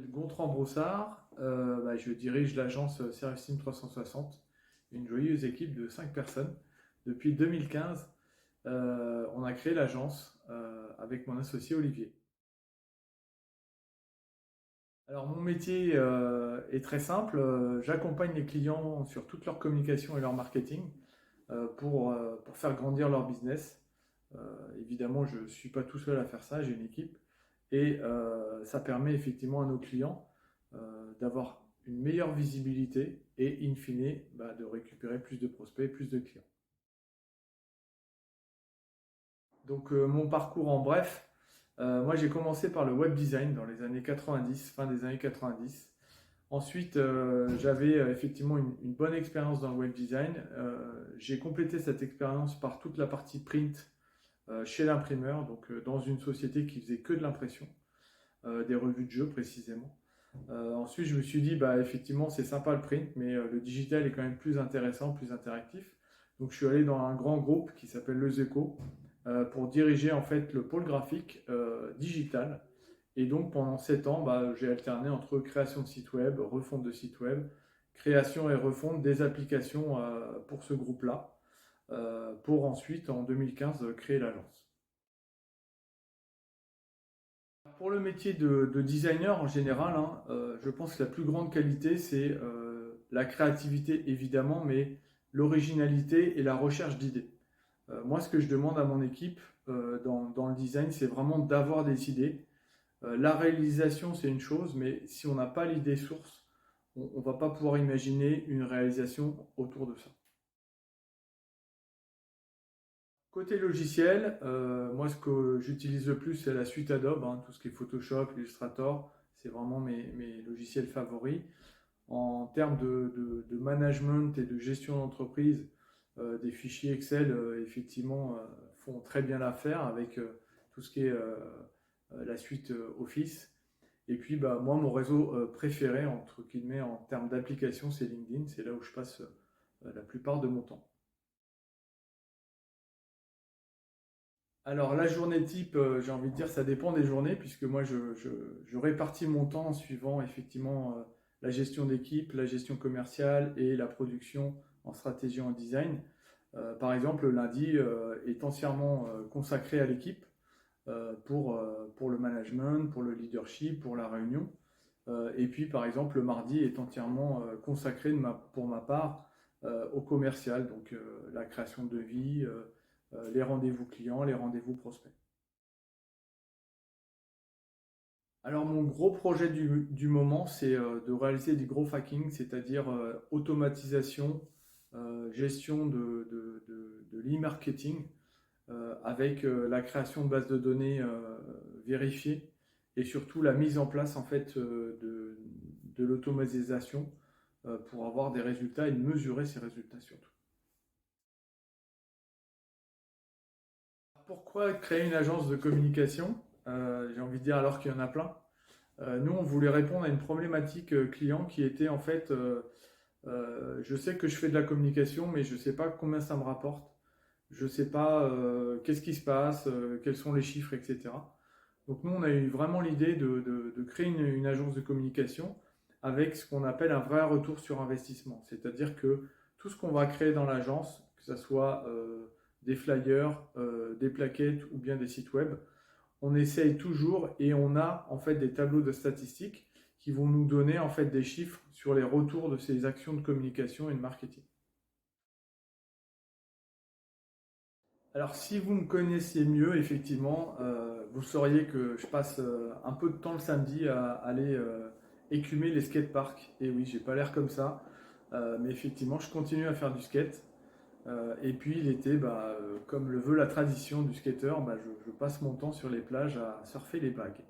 Gontran Broussard, je dirige l'agence Servicing 360, une joyeuse équipe de 5 personnes. Depuis 2015, on a créé l'agence avec mon associé Olivier. Alors mon métier est très simple, j'accompagne les clients sur toute leur communication et leur marketing pour faire grandir leur business. Évidemment, je ne suis pas tout seul à faire ça, j'ai une équipe. Et ça permet effectivement à nos clients d'avoir une meilleure visibilité et in fine de récupérer plus de prospects, plus de clients. Donc mon parcours en bref, moi j'ai commencé par le web design dans les années 90, fin des années 90. Ensuite, j'avais effectivement une bonne expérience dans le web design. J'ai complété cette expérience par toute la partie print chez l'imprimeur, donc dans une société qui faisait que de l'impression. Des revues de jeux précisément. Ensuite, je me suis dit, effectivement, c'est sympa le print, mais le digital est quand même plus intéressant, plus interactif. Donc, je suis allé dans un grand groupe qui s'appelle Les Echos pour diriger en fait le pôle graphique digital. Et donc, pendant 7 ans, j'ai alterné entre création de site web, refonte de site web, création et refonte des applications pour ce groupe-là, pour ensuite, en 2015, créer l'agence. Pour le métier de designer en général, hein, je pense que la plus grande qualité, c'est la créativité évidemment, mais l'originalité et la recherche d'idées. Moi, ce que je demande à mon équipe dans le design, c'est vraiment d'avoir des idées. La réalisation, c'est une chose, mais si on n'a pas l'idée source, on ne va pas pouvoir imaginer une réalisation autour de ça. Côté logiciel, moi ce que j'utilise le plus c'est la suite Adobe, hein, tout ce qui est Photoshop, Illustrator, c'est vraiment mes logiciels favoris. En termes de management et de gestion d'entreprise, des fichiers Excel effectivement font très bien l'affaire avec tout ce qui est la suite Office. Et puis moi mon réseau préféré entre guillemets en termes d'application c'est LinkedIn, c'est là où je passe la plupart de mon temps. Alors la journée type, j'ai envie de dire, ça dépend des journées, puisque moi je répartis mon temps en suivant effectivement la gestion d'équipe, la gestion commerciale et la production en stratégie en design. Par exemple, le lundi est entièrement consacré à l'équipe pour le management, pour le leadership, pour la réunion. Et puis par exemple, le mardi est entièrement consacré pour ma part au commercial, donc la création de devis, les rendez-vous clients, les rendez-vous prospects. Alors mon gros projet du moment, c'est de réaliser du growth hacking, c'est-à-dire automatisation, gestion de l'e-marketing avec la création de bases de données vérifiées et surtout la mise en place en fait de l'automatisation pour avoir des résultats et mesurer ces résultats surtout. Pourquoi créer une agence de communication? J'ai envie de dire alors qu'il y en a plein. Nous, on voulait répondre à une problématique client qui était en fait, je sais que je fais de la communication, mais je ne sais pas combien ça me rapporte. Je ne sais pas qu'est-ce qui se passe, quels sont les chiffres, etc. Donc nous, on a eu vraiment l'idée de créer une agence de communication avec ce qu'on appelle un vrai retour sur investissement. C'est-à-dire que tout ce qu'on va créer dans l'agence, que ce soit des flyers, des plaquettes ou bien des sites web, on essaye toujours et on a en fait des tableaux de statistiques qui vont nous donner en fait des chiffres sur les retours de ces actions de communication et de marketing. Alors si vous me connaissiez mieux, effectivement, vous sauriez que je passe un peu de temps le samedi à aller écumer les skateparks. Et oui, j'ai pas l'air comme ça, mais effectivement, je continue à faire du skate. Et puis l'été, comme le veut la tradition du skater, je passe mon temps sur les plages à surfer les vagues.